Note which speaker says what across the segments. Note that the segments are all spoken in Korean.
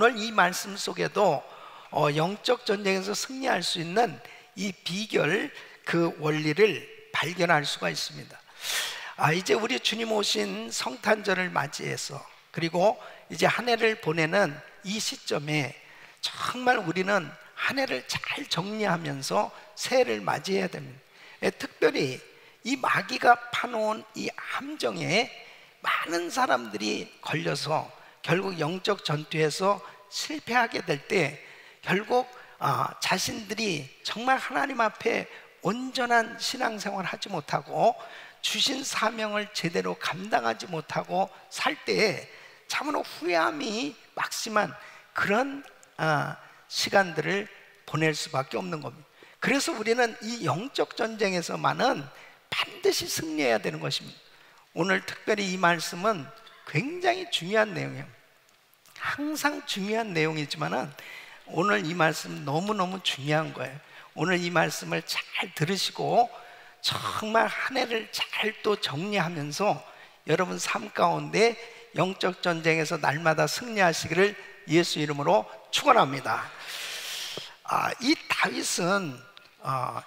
Speaker 1: 오늘 이 말씀 속에도 영적 전쟁에서 승리할 수 있는 이 비결, 그 원리를 발견할 수가 있습니다. 이제 우리 주님 오신 성탄절을 맞이해서, 그리고 이제 한 해를 보내는 이 시점에 정말 우리는 한 해를 잘 정리하면서 새해를 맞이해야 됩니다. 특별히 이 마귀가 파놓은 이 함정에 많은 사람들이 걸려서 결국 영적 전투에서 실패하게 될 때, 결국 자신들이 정말 하나님 앞에 온전한 신앙생활을 하지 못하고 주신 사명을 제대로 감당하지 못하고 살 때에 참으로 후회함이 막심한 그런 시간들을 보낼 수밖에 없는 겁니다. 그래서 우리는 이 영적 전쟁에서만은 반드시 승리해야 되는 것입니다. 오늘 특별히 이 말씀은 굉장히 중요한 내용이에요. 항상 중요한 내용이지만은 오늘 이 말씀 너무너무 중요한 거예요. 오늘 이 말씀을 잘 들으시고 정말 한 해를 잘 또 정리하면서 여러분 삶 가운데 영적 전쟁에서 날마다 승리하시기를 예수 이름으로 축원합니다. 이 다윗은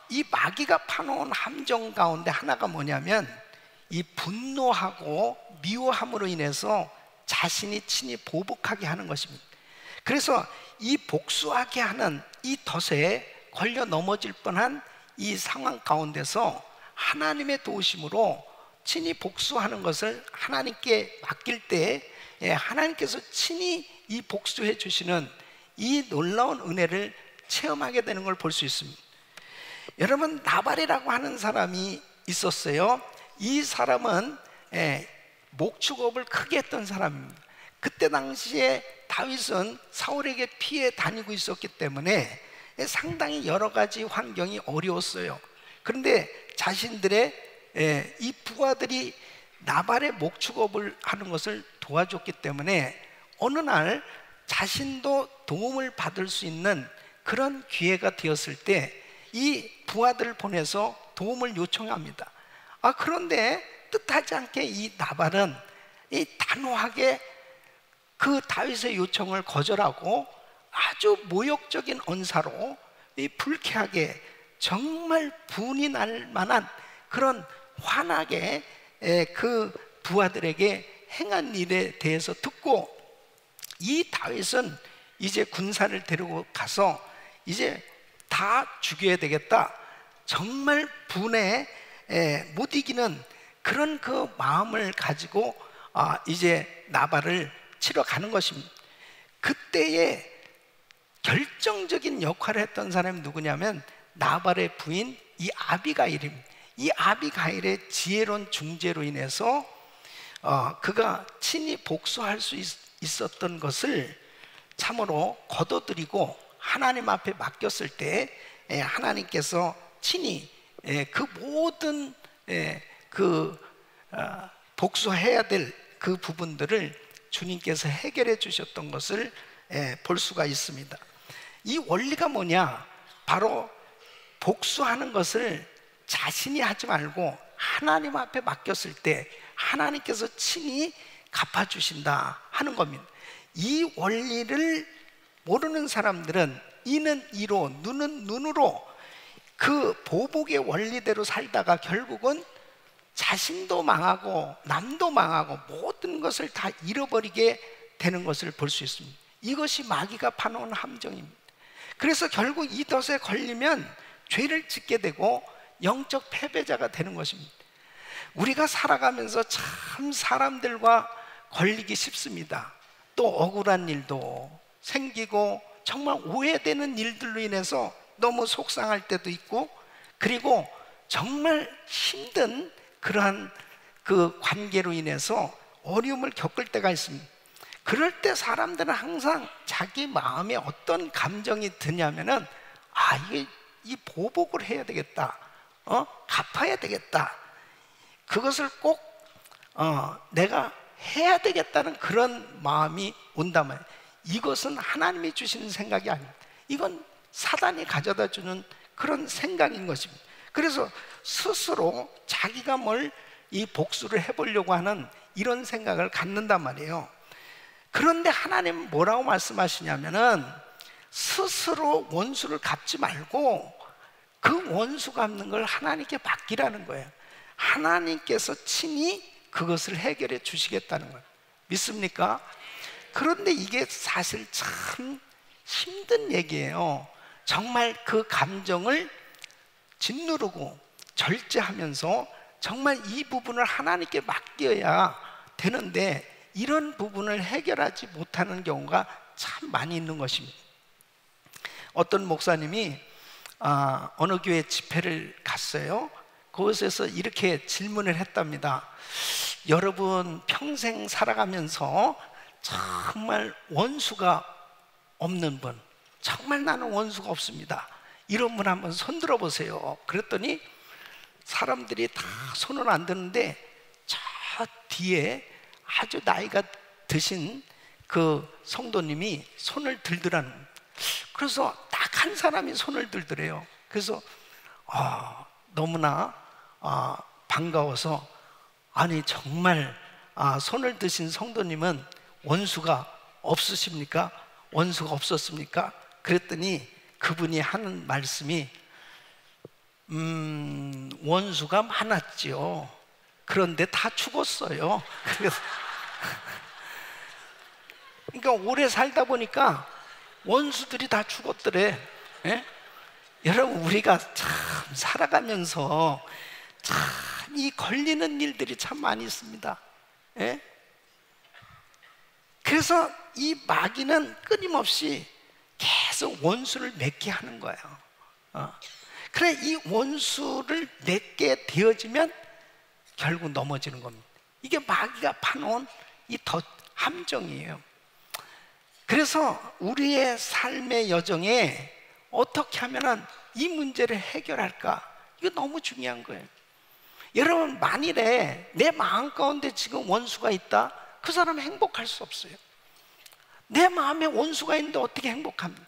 Speaker 1: 이 마귀가 파놓은 함정 가운데 하나가 뭐냐면 이 분노하고 미워함으로 인해서 자신이 친히 보복하게 하는 것입니다. 그래서 이 복수하게 하는 이 덫에 걸려 넘어질 뻔한 이 상황 가운데서 하나님의 도우심으로 친히 복수하는 것을 하나님께 맡길 때 하나님께서 친히 이 복수해 주시는 이 놀라운 은혜를 체험하게 되는 걸 볼 수 있습니다. 여러분, 나발이라고 하는 사람이 있었어요. 이 사람은 목축업을 크게 했던 사람입니다. 그때 당시에 다윗은 사울에게 피해 다니고 있었기 때문에 상당히 여러 가지 환경이 어려웠어요. 그런데 자신들의 이 부하들이 나발의 목축업을 하는 것을 도와줬기 때문에 어느 날 자신도 도움을 받을 수 있는 그런 기회가 되었을 때 이 부하들을 보내서 도움을 요청합니다. 그런데 뜻하지 않게 이 나발은 이 단호하게 그 다윗의 요청을 거절하고 아주 모욕적인 언사로 이 불쾌하게 정말 분이 날 만한 그런 환하게 그 부하들에게 행한 일에 대해서 듣고 이 다윗은 이제 군사를 데리고 가서 이제 다 죽여야 되겠다, 정말 분에 못 이기는 그런 그 마음을 가지고 이제 나발을 치러 가는 것입니다. 그때에 결정적인 역할을 했던 사람이 누구냐면 나발의 부인 이 아비가일입니다. 이 아비가일의 지혜로운 중재로 인해서 그가 친히 복수할 수 있었던 것을 참으로 거둬들이고 하나님 앞에 맡겼을 때 하나님께서 친히 그 모든 복수해야 될 그 부분들을 주님께서 해결해 주셨던 것을 볼 수가 있습니다. 이 원리가 뭐냐? 바로 복수하는 것을 자신이 하지 말고 하나님 앞에 맡겼을 때 하나님께서 친히 갚아주신다 하는 겁니다. 이 원리를 모르는 사람들은 이는 이로 눈은 눈으로 그 보복의 원리대로 살다가 결국은 자신도 망하고 남도 망하고 모든 것을 다 잃어버리게 되는 것을 볼 수 있습니다. 이것이 마귀가 파놓은 함정입니다. 그래서 결국 이 덫에 걸리면 죄를 짓게 되고 영적 패배자가 되는 것입니다. 우리가 살아가면서 참 사람들과 걸리기 쉽습니다. 또 억울한 일도 생기고 정말 오해되는 일들로 인해서 너무 속상할 때도 있고, 그리고 정말 힘든 그러한 그 관계로 인해서 어려움을 겪을 때가 있습니다. 그럴 때 사람들은 항상 자기 마음에 어떤 감정이 드냐면은 이게 이 보복을 해야 되겠다, 갚아야 되겠다, 그것을 꼭 내가 해야 되겠다는 그런 마음이 온단 말이에요. 이것은 하나님이 주시는 생각이 아닙니다. 이건 사단이 가져다 주는 그런 생각인 것입니다. 그래서 스스로 자기가 뭘 이 복수를 해보려고 하는 이런 생각을 갖는단 말이에요. 그런데 하나님은 뭐라고 말씀하시냐면은 스스로 원수를 갚지 말고 그 원수 갚는 걸 하나님께 맡기라는 거예요. 하나님께서 친히 그것을 해결해 주시겠다는 거예요. 믿습니까? 그런데 이게 사실 참 힘든 얘기예요. 정말 그 감정을 짓누르고 절제하면서 정말 이 부분을 하나님께 맡겨야 되는데 이런 부분을 해결하지 못하는 경우가 참 많이 있는 것입니다. 어떤 목사님이 어느 교회 집회를 갔어요. 그곳에서 이렇게 질문을 했답니다. 여러분 평생 살아가면서 정말 원수가 없는 분, 정말 나는 원수가 없습니다, 이런 분 한번 손 들어 보세요. 그랬더니 사람들이 다 손을 안 드는데 저 뒤에 아주 나이가 드신 그 성도님이 손을 들더라는. 그래서 딱 한 사람이 손을 들더래요. 그래서 너무나 반가워서, 아니 정말 손을 드신 성도님은 원수가 없으십니까? 원수가 없었습니까? 그랬더니 그분이 하는 말씀이 원수가 많았지요. 그런데 다 죽었어요. 그래서 그러니까 오래 살다 보니까 원수들이 다 죽었더래. 예? 여러분 우리가 참 살아가면서 참 이 걸리는 일들이 참 많이 있습니다. 예? 그래서 이 마귀는 끊임없이 계속 원수를 맺게 하는 거예요. 그래 이 원수를 맺게 되어지면 결국 넘어지는 겁니다. 이게 마귀가 파놓은 이 함정이에요. 그래서 우리의 삶의 여정에 어떻게 하면 이 문제를 해결할까? 이거 너무 중요한 거예요. 여러분 만일에 내 마음 가운데 지금 원수가 있다, 그 사람은 행복할 수 없어요. 내 마음에 원수가 있는데 어떻게 행복합니까?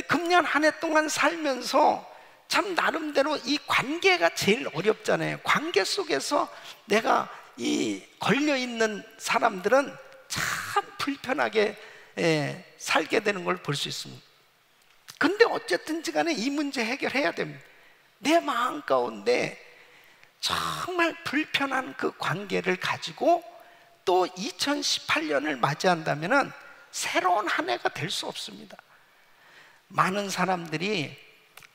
Speaker 1: 금년 한 해 동안 살면서 참 나름대로 이 관계가 제일 어렵잖아요. 관계 속에서 내가 이 걸려있는 사람들은 참 불편하게 살게 되는 걸 볼 수 있습니다. 근데 어쨌든지 간에 이 문제 해결해야 됩니다. 내 마음 가운데 정말 불편한 그 관계를 가지고 또 2018년을 맞이한다면 새로운 한 해가 될 수 없습니다. 많은 사람들이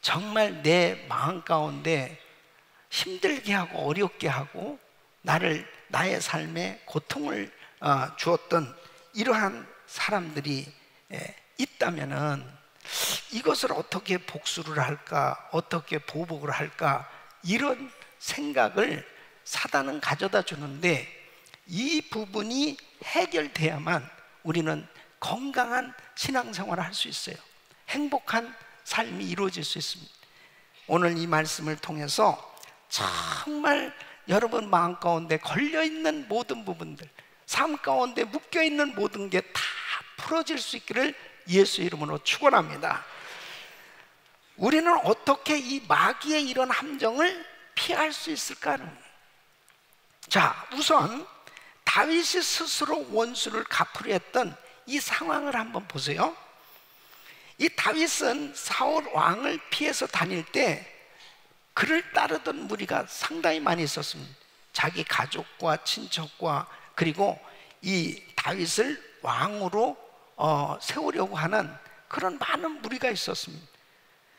Speaker 1: 정말 내 마음 가운데 힘들게 하고 어렵게 하고 나의 삶에 고통을 주었던 이러한 사람들이 있다면은 이것을 어떻게 복수를 할까, 어떻게 보복을 할까, 이런 생각을 사단은 가져다 주는데 이 부분이 해결돼야만 우리는 건강한 신앙생활을 할 수 있어요. 행복한 삶이 이루어질 수 있습니다. 오늘 이 말씀을 통해서 정말 여러분 마음 가운데 걸려있는 모든 부분들, 삶 가운데 묶여있는 모든 게 다 풀어질 수 있기를 예수 이름으로 축원합니다. 우리는 어떻게 이 마귀의 이런 함정을 피할 수 있을까는? 자, 우선 다윗이 스스로 원수를 갚으려 했던 이 상황을 한번 보세요. 이 다윗은 사울 왕을 피해서 다닐 때 그를 따르던 무리가 상당히 많이 있었습니다. 자기 가족과 친척과 그리고 이 다윗을 왕으로 세우려고 하는 그런 많은 무리가 있었습니다.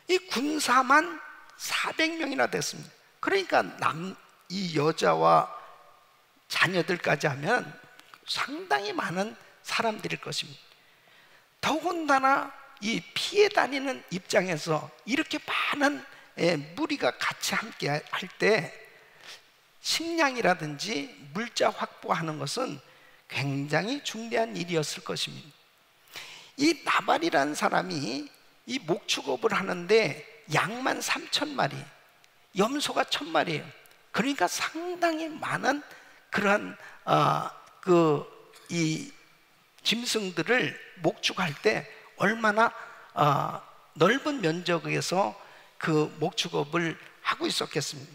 Speaker 1: 이 군사만 400명이나 됐습니다. 그러니까 이 여자와 자녀들까지 하면 상당히 많은 사람들일 것입니다. 더군다나 이 피해 다니는 입장에서 이렇게 많은 무리가 같이 함께 할 때 식량이라든지 물자 확보하는 것은 굉장히 중대한 일이었을 것입니다. 이 나발이라는 사람이 이 목축업을 하는데 양만 3,000마리, 염소가 1,000마리예요. 그러니까 상당히 많은 그러한 이 짐승들을 목축할 때 얼마나 넓은 면적에서 그 목축업을 하고 있었겠습니까?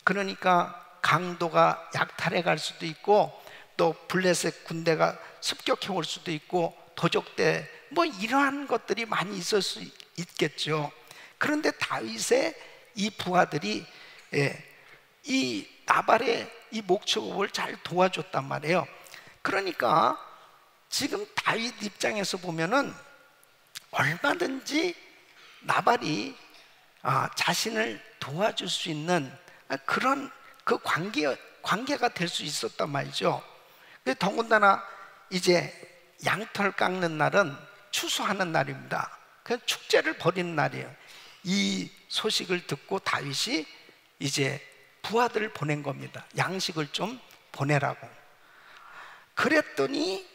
Speaker 1: 그러니까 강도가 약탈해 갈 수도 있고 또 블레셋 군대가 습격해 올 수도 있고 도적대 뭐 이러한 것들이 많이 있을 수 있겠죠. 그런데 다윗의 이 부하들이 이 나발의 이 목축업을 잘 도와줬단 말이에요. 그러니까 지금 다윗 입장에서 보면은 얼마든지 나발이 자신을 도와줄 수 있는 그런 그 관계가 될 수 있었단 말이죠. 더군다나 이제 양털 깎는 날은 추수하는 날입니다. 그 축제를 벌이는 날이에요. 이 소식을 듣고 다윗이 이제 부하들을 보낸 겁니다. 양식을 좀 보내라고. 그랬더니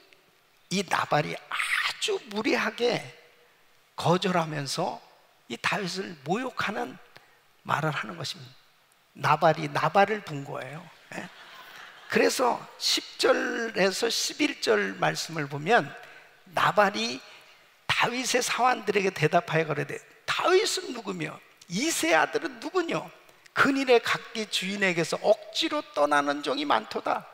Speaker 1: 이 나발이 아주 무례하게 거절하면서 이 다윗을 모욕하는 말을 하는 것입니다. 나발이 나발을 분 거예요. 그래서 10절에서 11절 말씀을 보면 나발이 다윗의 사환들에게 대답하여 가로되 다윗은 누구며 이새의 아들은 누구뇨? 근일의 각기 주인에게서 억지로 떠나는 종이 많도다.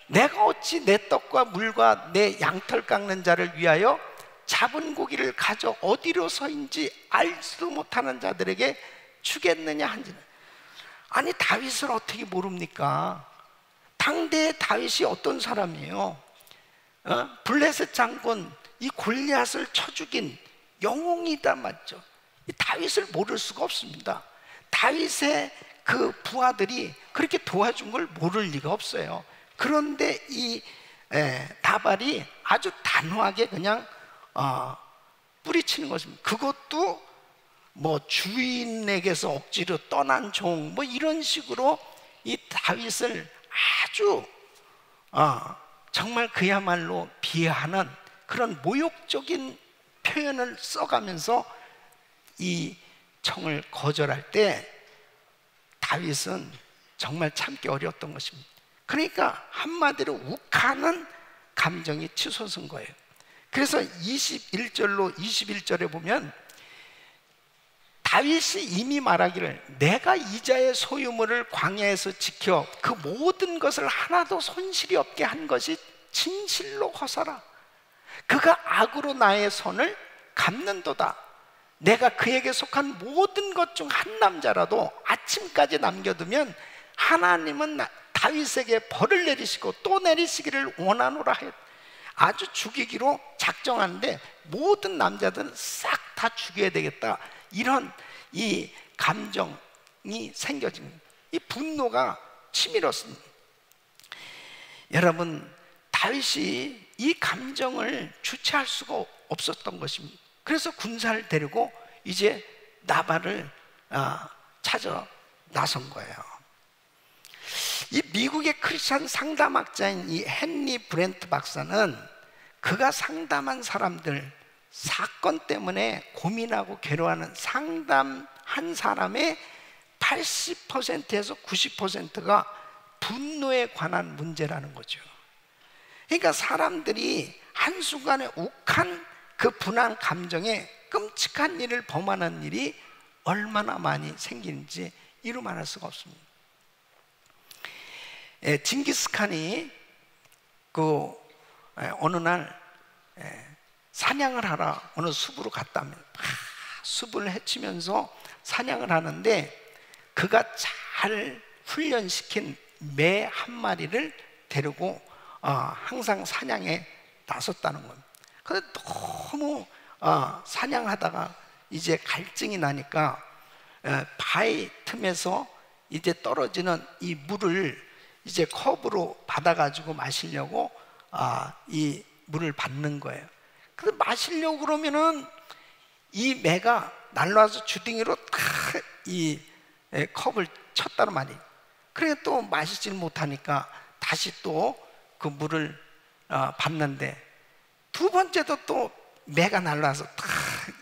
Speaker 1: 내가 어찌 내 떡과 물과 내 양털 깎는 자를 위하여 잡은 고기를 가져 어디로서인지 알지도 못하는 자들에게 주겠느냐 한지는. 아니 다윗을 어떻게 모릅니까? 당대의 다윗이 어떤 사람이에요? 블레셋 장군 이 골리앗을 쳐 죽인 영웅이다 맞죠? 이 다윗을 모를 수가 없습니다. 다윗의 그 부하들이 그렇게 도와준 걸 모를 리가 없어요. 그런데 이 나발이 아주 단호하게 그냥 뿌리치는 것입니다. 그것도 뭐 주인에게서 억지로 떠난 종 뭐 이런 식으로 이 다윗을 아주 정말 그야말로 비하하는 그런 모욕적인 표현을 써가면서 이 청을 거절할 때 다윗은 정말 참기 어려웠던 것입니다. 그러니까 한마디로 욱하는 감정이 치솟은 거예요. 그래서 21절로 21절에 보면 다윗이 이미 말하기를 내가 이자의 소유물을 광야에서 지켜 그 모든 것을 하나도 손실이 없게 한 것이 진실로 허사라. 그가 악으로 나의 손을 갚는도다. 내가 그에게 속한 모든 것 중 한 남자라도 아침까지 남겨두면 하나님은 다윗에게 벌을 내리시고 또 내리시기를 원하노라 했. 아주 죽이기로 작정하는데 모든 남자들은 싹 다 죽여야 되겠다. 이런 이 감정이 생겨집니다. 이 분노가 치밀었습니다. 여러분 다윗이 이 감정을 주체할 수가 없었던 것입니다. 그래서 군사를 데리고 이제 나발을 찾아 나선 거예요. 이 미국의 크리스찬 상담학자인 이 헨리 브렌트 박사는 그가 상담한 사람들 사건 때문에 고민하고 괴로워하는 상담한 사람의 80%에서 90%가 분노에 관한 문제라는 거죠. 그러니까 사람들이 한순간에 욱한 그 분한 감정에 끔찍한 일을 범하는 일이 얼마나 많이 생기는지 이루 말할 수가 없습니다. 징기스칸이 어느 날 사냥을 하러 어느 숲으로 갔다면 숲을 헤치면서 사냥을 하는데 그가 잘 훈련시킨 매 한 마리를 데리고 항상 사냥에 나섰다는 겁니다. 그런데 너무 사냥하다가 이제 갈증이 나니까 바위 틈에서 이제 떨어지는 이 물을 이제 컵으로 받아가지고 마시려고 이 물을 받는 거예요. 그래서 마시려고 그러면은 이 매가 날라와서 주둥이로 탁 이 컵을 쳤다는 말이에요. 그래 또 마시질 못하니까 다시 또 그 물을 받는데 두 번째도 또 매가 날라와서 탁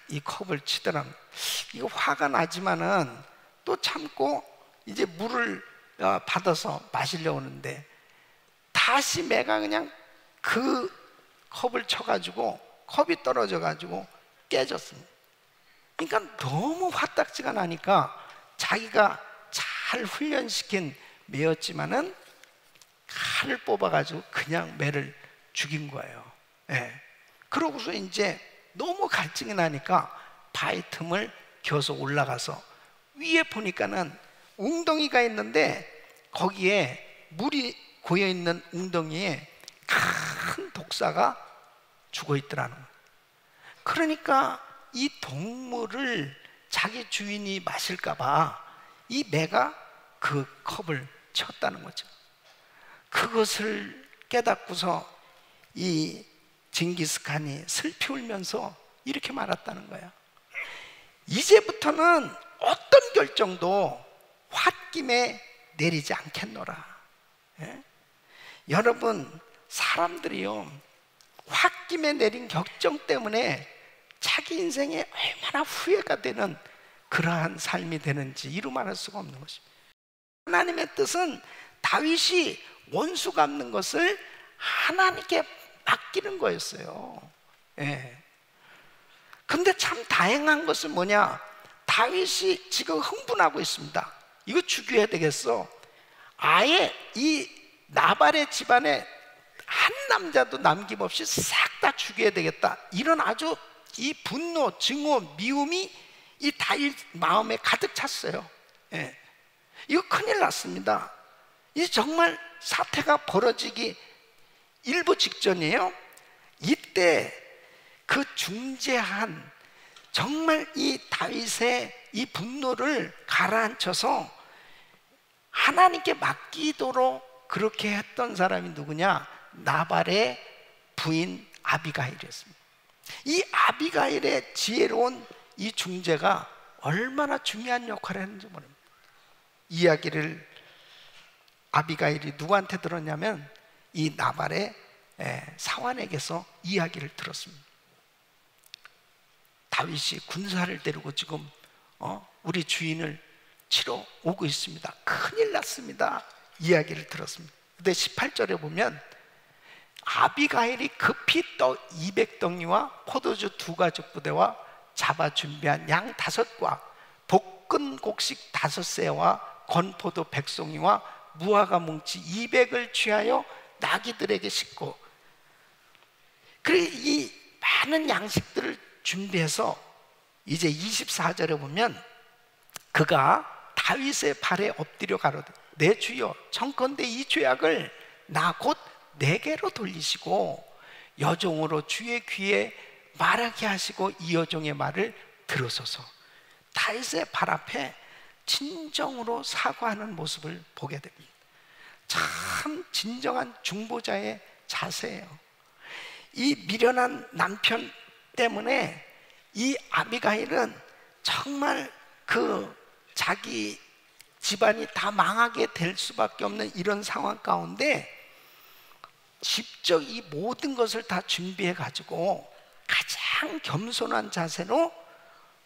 Speaker 1: 이 컵을 치더라고요. 이거 화가 나지만은 또 참고 이제 물을 받아서 마시려고 하는데 다시 매가 그냥 그 컵을 쳐가지고 컵이 떨어져가지고 깨졌습니다. 그러니까 너무 화딱지가 나니까 자기가 잘 훈련시킨 매였지만은 칼을 뽑아가지고 그냥 매를 죽인 거예요. 예. 그러고서 이제 너무 갈증이 나니까 바위 틈을 겨서 올라가서 위에 보니까는 웅덩이가 있는데 거기에 물이 고여있는 웅덩이에 큰 독사가 죽어 있더라는 거예요. 그러니까 이 동물을 자기 주인이 마실까봐 이 매가 그 컵을 쳤다는 거죠. 그것을 깨닫고서 이 징기스칸이 슬피 울면서 이렇게 말했다는 거야. 이제부터는 어떤 결정도 홧김에 내리지 않겠노라. 예? 여러분, 사람들이요, 홧김에 내린 결정 때문에 자기 인생에 얼마나 후회가 되는 그러한 삶이 되는지 이루 말할 수가 없는 것입니다. 하나님의 뜻은 다윗이 원수 갚는 것을 하나님께 맡기는 거였어요. 예. 근데 참 다행한 것은 뭐냐? 다윗이 지금 흥분하고 있습니다. 이거 죽여야 되겠어. 아예 이 나발의 집안에 한 남자도 남김없이 싹 다 죽여야 되겠다. 이런 아주 이 분노, 증오, 미움이 이 다윗 마음에 가득 찼어요. 예. 이거 큰일 났습니다. 이 정말 사태가 벌어지기 일부 직전이에요. 이때 그 중재한 정말 이 다윗의 이 분노를 가라앉혀서 하나님께 맡기도록 그렇게 했던 사람이 누구냐? 나발의 부인 아비가일이었습니다. 이 아비가일의 지혜로운 이 중재가 얼마나 중요한 역할을 했는지 모릅니다. 이야기를 아비가일이 누구한테 들었냐면 이 나발의 사환에게서 이야기를 들었습니다. 다윗이 군사를 데리고 지금 우리 주인을 치러 오고 있습니다. 큰일 났습니다. 이야기를 들었습니다. 근데 18절에 보면 아비가일이 급히 떡 200덩이와 포도주 2가죽 부대와 잡아 준비한 양 5과 볶은 곡식 5새와 건포도 100송이와 무화과 뭉치 200을 취하여 나귀들에게 싣고, 그래 이 많은 양식들을 준비해서 이제 24절에 보면 그가 다윗의 발에 엎드려 가로되 내 주여 청컨대 이 죄악을 나 곧 내게로 돌리시고 여종으로 주의 귀에 말하게 하시고 이 여종의 말을 들으소서. 다윗의 발 앞에 진정으로 사과하는 모습을 보게 됩니다. 참 진정한 중보자의 자세예요. 이 미련한 남편 때문에 이 아비가일은 정말 그 자기 집안이 다 망하게 될 수밖에 없는 이런 상황 가운데 직접 이 모든 것을 다 준비해 가지고 가장 겸손한 자세로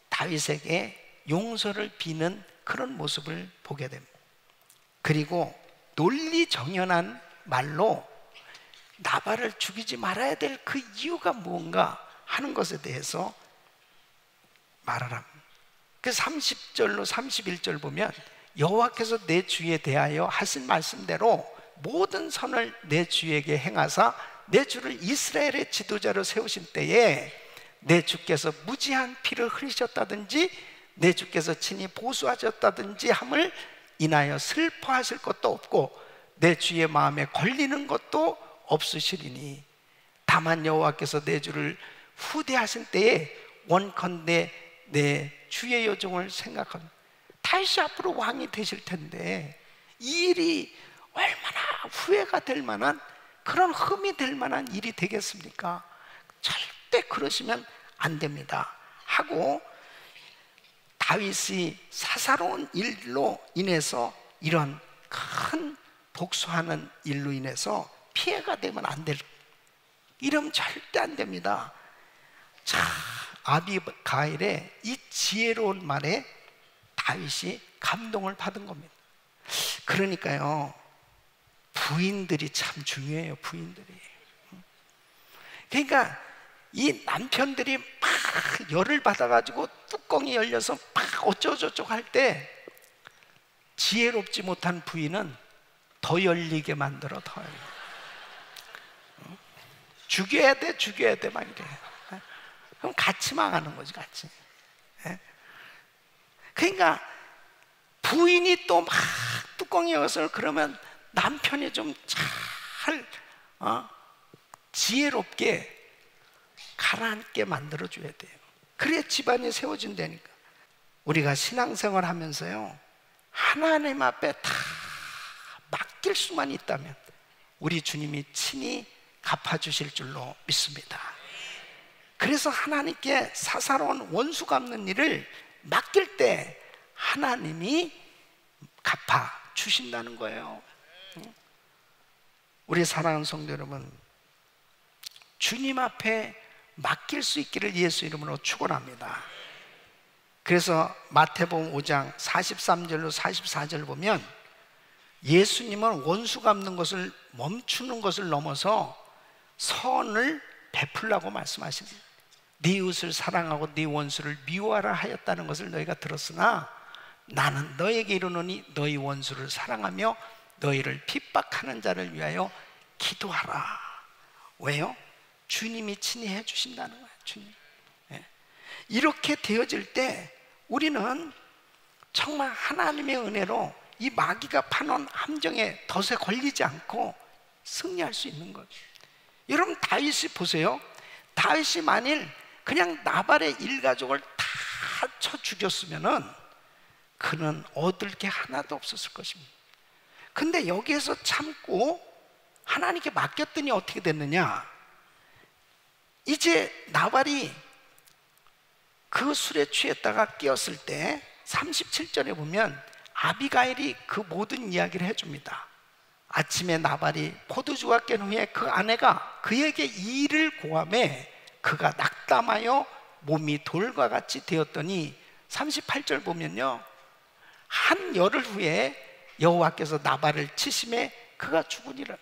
Speaker 1: 다윗에게 용서를 비는 그런 모습을 보게 됩니다. 그리고 논리정연한 말로 나발을 죽이지 말아야 될 그 이유가 뭔가 하는 것에 대해서 말을 합니다. 그 30절로 31절 보면 여호와께서 내 주에 대하여 하신 말씀대로 모든 선을 내 주에게 행하사 내 주를 이스라엘의 지도자로 세우신 때에 내 주께서 무지한 피를 흘리셨다든지 내 주께서 친히 보수하셨다든지 함을 인하여 슬퍼하실 것도 없고 내 주의 마음에 걸리는 것도 없으시리니 다만 여호와께서 내 주를 후대하신 때에 원컨대 내 주의 여종을 생각하면 다시 앞으로 왕이 되실 텐데 이 일이 얼마나 후회가 될 만한 그런 흠이 될 만한 일이 되겠습니까? 절대 그러시면 안 됩니다 하고, 다윗이 사사로운 일로 인해서 이런 큰 복수하는 일로 인해서 피해가 되면 안 될, 이러면 절대 안 됩니다. 자, 아비가일의 이 지혜로운 말에 다윗이 감동을 받은 겁니다. 그러니까요, 부인들이 참 중요해요. 부인들이. 그러니까 이 남편들이 막 열을 받아가지고 뚜껑이 열려서 막 어쩌고저쩌고 할 때 지혜롭지 못한 부인은 더 열리게 만들어. 더 열리게. 죽여야 돼, 죽여야 돼, 막 이래. 그럼 같이 망하는 거지, 같이. 그러니까 부인이 또 막 뚜껑 열어서 그러면 남편이 좀 잘 지혜롭게 가라앉게 만들어줘야 돼요. 그래야 집안이 세워진다니까. 우리가 신앙생활 하면서요, 하나님 앞에 다 맡길 수만 있다면 우리 주님이 친히 갚아주실 줄로 믿습니다. 그래서 하나님께 사사로운 원수 갚는 일을 맡길 때 하나님이 갚아주신다는 거예요. 우리 사랑하는 성도 여러분, 주님 앞에 맡길 수 있기를 예수 이름으로 축원합니다. 그래서 마태복음 5장 43절로 44절 보면 예수님은 원수 갚는 것을 멈추는 것을 넘어서 선을 베풀라고 말씀하십니다. 네 이웃을 사랑하고 네 원수를 미워하라 하였다는 것을 너희가 들었으나 나는 너에게 이르노니 너희 원수를 사랑하며 너희를 핍박하는 자를 위하여 기도하라. 왜요? 주님이 친히 해주신다는 거예요. 주님. 이렇게 되어질 때 우리는 정말 하나님의 은혜로 이 마귀가 파놓은 함정에 덫에 걸리지 않고 승리할 수 있는 거예요. 여러분, 다윗이 보세요. 다윗이 만일 그냥 나발의 일가족을 다 쳐 죽였으면은 그는 얻을 게 하나도 없었을 것입니다. 근데 여기에서 참고 하나님께 맡겼더니 어떻게 됐느냐? 이제 나발이 그 술에 취했다가 깨었을 때 37절에 보면 아비가일이 그 모든 이야기를 해줍니다. 아침에 나발이 포도주가 깬 후에 그 아내가 그에게 일을 고하매 그가 낙담하여 몸이 돌과 같이 되었더니 38절 보면요, 한 열흘 후에 여호와께서 나발을 치심에 그가 죽으니라.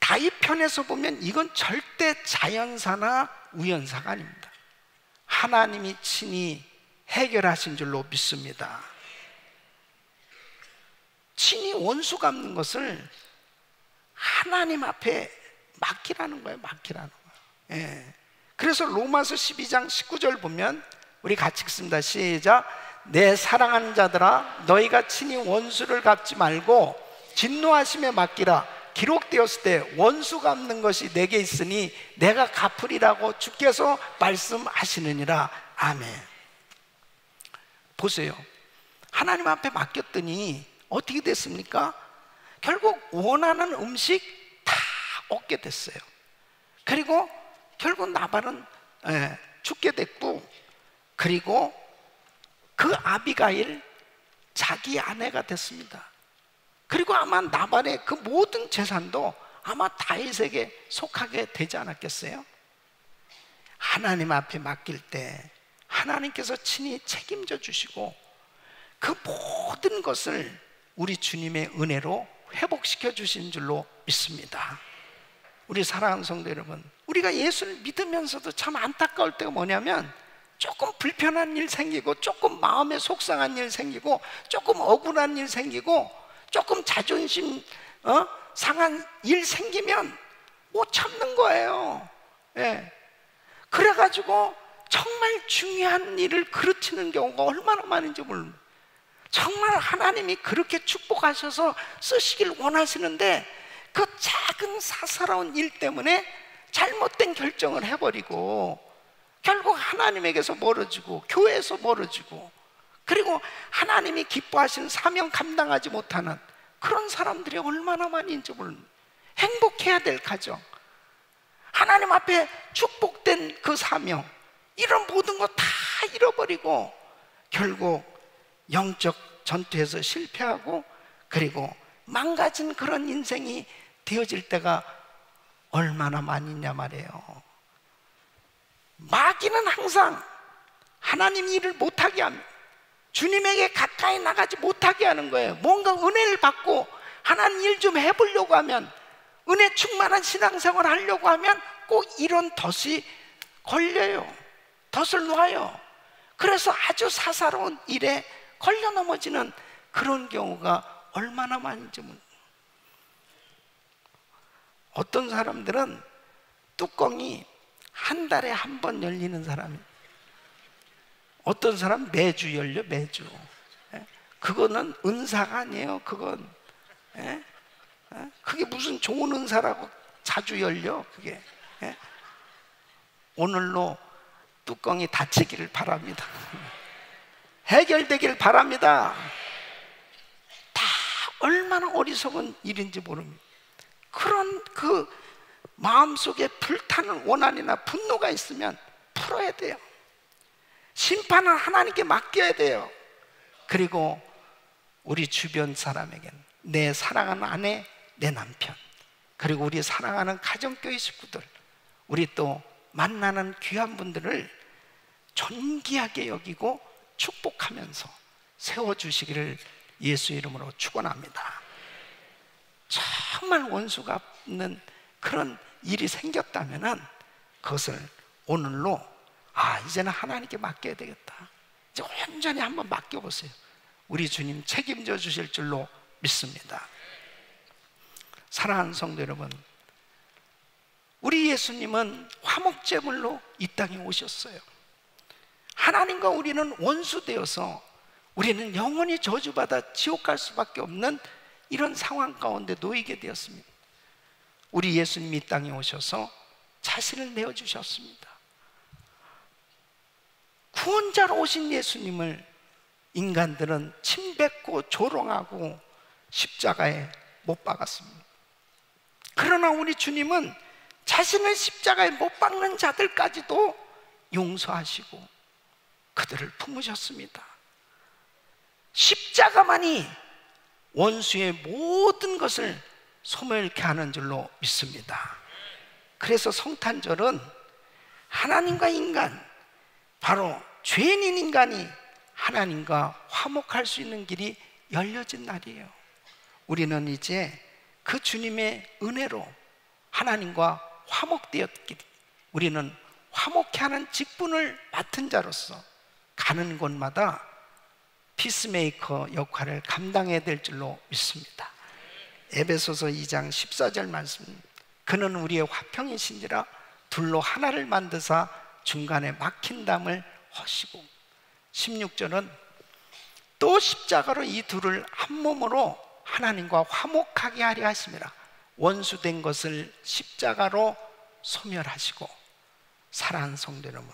Speaker 1: 다윗 편에서 보면 이건 절대 자연사나 우연사가 아닙니다. 하나님이 친히 해결하신 줄로 믿습니다. 친히 원수 갚는 것을 하나님 앞에 맡기라는 거예요. 맡기라는 거예요. 예. 그래서 로마서 12장 19절 보면 우리 같이 읽습니다. 시작. 내 사랑하는 자들아 너희가 친히 원수를 갚지 말고 진노하심에 맡기라. 기록되었을 때 원수 갚는 것이 내게 있으니 내가 갚으리라고 주께서 말씀하시느니라. 아멘. 보세요. 하나님 앞에 맡겼더니 어떻게 됐습니까? 결국 원하는 음식 다 얻게 됐어요. 그리고 결국 나발은 죽게 됐고, 그리고 그 아비가일 자기 아내가 됐습니다. 그리고 아마 나발의 그 모든 재산도 아마 다윗에게 속하게 되지 않았겠어요? 하나님 앞에 맡길 때 하나님께서 친히 책임져 주시고 그 모든 것을 우리 주님의 은혜로 회복시켜 주신 줄로 믿습니다. 우리 사랑하는 성도 여러분, 우리가 예수를 믿으면서도 참 안타까울 때가 뭐냐면 조금 불편한 일 생기고 조금 마음에 속상한 일 생기고 조금 억울한 일 생기고 조금 자존심 상한 일 생기면 못 참는 거예요. 예. 그래가지고 정말 중요한 일을 그르치는 경우가 얼마나 많은지 모릅니다. 정말 하나님이 그렇게 축복하셔서 쓰시길 원하시는데 그 작은 사사로운 일 때문에 잘못된 결정을 해버리고 결국 하나님에게서 멀어지고 교회에서 멀어지고, 그리고 하나님이 기뻐하시는 사명 감당하지 못하는 그런 사람들이 얼마나 많이인지 모릅니다. 행복해야 될 가정, 하나님 앞에 축복된 그 사명, 이런 모든 거 다 잃어버리고 결국 영적 전투에서 실패하고 그리고 망가진 그런 인생이 되어질 때가 얼마나 많이 있냐 말이에요. 마귀는 항상 하나님 일을 못하게 합니다. 주님에게 가까이 나가지 못하게 하는 거예요. 뭔가 은혜를 받고 하나님 일 좀 해보려고 하면, 은혜 충만한 신앙생활을 하려고 하면 꼭 이런 덫이 걸려요. 덫을 놔요. 그래서 아주 사사로운 일에 걸려 넘어지는 그런 경우가 얼마나 많은지. 어떤 사람들은 뚜껑이 한 달에 한 번 열리는 사람이, 어떤 사람 매주 열려, 매주. 그거는 은사가 아니에요. 그건 그게 무슨 좋은 은사라고 자주 열려, 그게. 오늘로 뚜껑이 닫히기를 바랍니다. 해결되기를 바랍니다. 다 얼마나 어리석은 일인지 모릅니다. 그런 그 마음속에 불타는 원한이나 분노가 있으면 풀어야 돼요. 심판은 하나님께 맡겨야 돼요. 그리고 우리 주변 사람에게는, 내 사랑하는 아내, 내 남편, 그리고 우리 사랑하는 가정교회 식구들, 우리 또 만나는 귀한 분들을 존귀하게 여기고 축복하면서 세워주시기를 예수 이름으로 축원합니다. 정말 원수가 없는 그런 일이 생겼다면은 그것을 오늘로 이제는 하나님께 맡겨야 되겠다. 이제 온전히 한번 맡겨보세요. 우리 주님 책임져 주실 줄로 믿습니다. 사랑하는 성도 여러분, 우리 예수님은 화목제물로 이 땅에 오셨어요. 하나님과 우리는 원수되어서 우리는 영원히 저주받아 지옥 갈 수밖에 없는 이런 상황 가운데 놓이게 되었습니다. 우리 예수님이 이 땅에 오셔서 자신을 내어주셨습니다. 구원자로 오신 예수님을 인간들은 침뱉고 조롱하고 십자가에 못 박았습니다. 그러나 우리 주님은 자신을 십자가에 못 박는 자들까지도 용서하시고 그들을 품으셨습니다. 십자가만이 원수의 모든 것을 소멸케 하는 줄로 믿습니다. 그래서 성탄절은 하나님과 인간, 바로 죄인인 인간이 하나님과 화목할 수 있는 길이 열려진 날이에요. 우리는 이제 그 주님의 은혜로 하나님과 화목되었기, 우리는 화목케 하는 직분을 맡은 자로서 가는 곳마다 피스메이커 역할을 감당해야 될 줄로 믿습니다. 에베소서 2장 14절 말씀, 그는 우리의 화평이신지라 둘로 하나를 만드사 중간에 막힌 담을 허시고, 16절은 또 십자가로 이 둘을 한 몸으로 하나님과 화목하게 하려 하심이라 원수된 것을 십자가로 소멸하시고. 사랑하는 성도 여러분,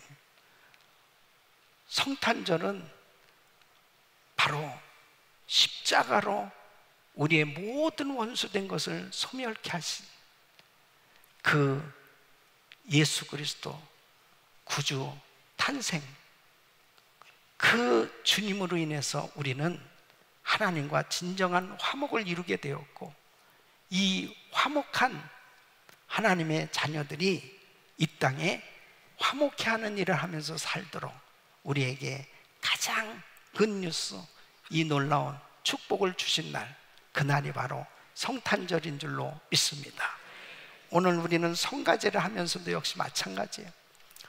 Speaker 1: 성탄절은 바로 십자가로 우리의 모든 원수된 것을 소멸케 하신 그 예수 그리스도 구주 탄생, 그 주님으로 인해서 우리는 하나님과 진정한 화목을 이루게 되었고, 이 화목한 하나님의 자녀들이 이 땅에 화목케 하는 일을 하면서 살도록 우리에게 가장 굿뉴스, 이 놀라운 축복을 주신 날, 그날이 바로 성탄절인 줄로 믿습니다. 오늘 우리는 성가제를 하면서도 역시 마찬가지예요.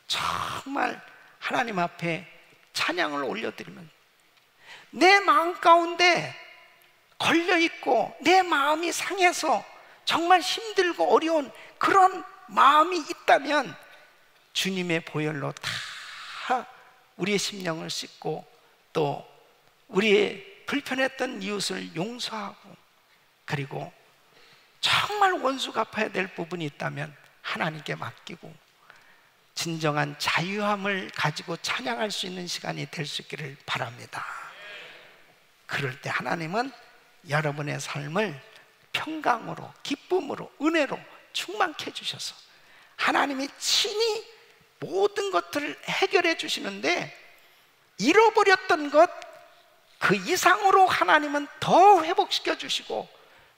Speaker 1: 정말 하나님 앞에 찬양을 올려드리면, 내 마음 가운데 걸려있고 내 마음이 상해서 정말 힘들고 어려운 그런 마음이 있다면 주님의 보혈로 다 우리의 심령을 씻고, 또 우리의 불편했던 이웃을 용서하고, 그리고 정말 원수 갚아야 될 부분이 있다면 하나님께 맡기고 진정한 자유함을 가지고 찬양할 수 있는 시간이 될 수 있기를 바랍니다. 그럴 때 하나님은 여러분의 삶을 평강으로, 기쁨으로, 은혜로 충만케 해주셔서 하나님이 친히 모든 것들을 해결해 주시는데, 잃어버렸던 것 그 이상으로 하나님은 더 회복시켜 주시고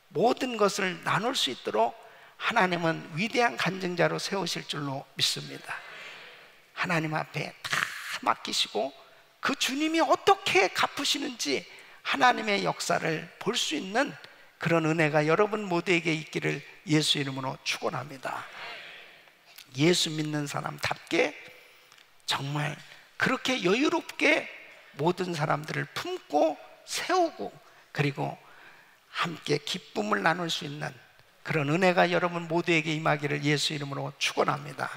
Speaker 1: 모든 것을 나눌 수 있도록 하나님은 위대한 간증자로 세우실 줄로 믿습니다. 하나님 앞에 다 맡기시고 그 주님이 어떻게 갚으시는지 하나님의 역사를 볼 수 있는 그런 은혜가 여러분 모두에게 있기를 예수 이름으로 축원합니다. 예수 믿는 사람답게 정말 그렇게 여유롭게 모든 사람들을 품고 세우고, 그리고 함께 기쁨을 나눌 수 있는 그런 은혜가 여러분 모두에게 임하기를 예수 이름으로 축원합니다.